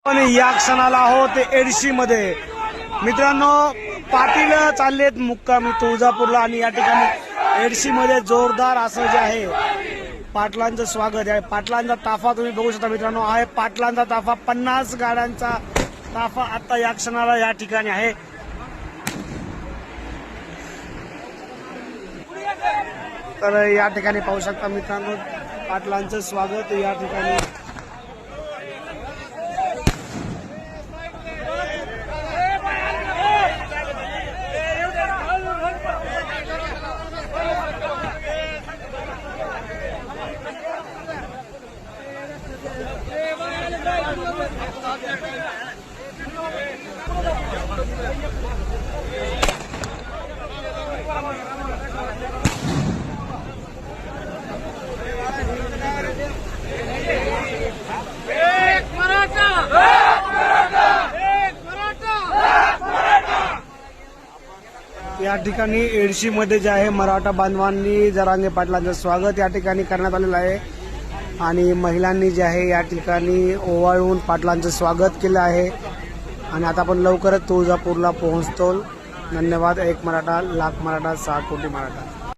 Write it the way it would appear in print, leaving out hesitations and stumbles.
पण या क्षणाला आहोत एडशी मध्ये मित्रांनो. पाटील चाललेत मुक्कामी तुळजापूरला आणि या ठिकाणी एडशी मध्ये जोरदार असं जे आहे पाटलांचं स्वागत आहे. पाटलांचा ताफा तुम्ही बघू शकता मित्रांनो. आहे पाटलांचा ताफा 50 गाड्यांचा ताफा आता या क्षणाला या ठिकाणी आहे. तर या ठिकाणी पाहू शकता मित्रांनो पाटलांचं स्वागत या ठिकाणी. या ठिकाणी एडशी मध्ये जे आहे मराठा बांधवांनी जरांगे पाटलांचं स्वागत या ठिकाणी करण्यात आलेलं आहे आणि महिलांनी जे आहे या ठिकाणी ओवाळून पाटलांचं स्वागत केलं आहे. आणि आता आपण लवकरच तुळजापूरला पोहोचतो. धन्यवाद. एक मराठा लाख मराठा 6 कोटी मराठा.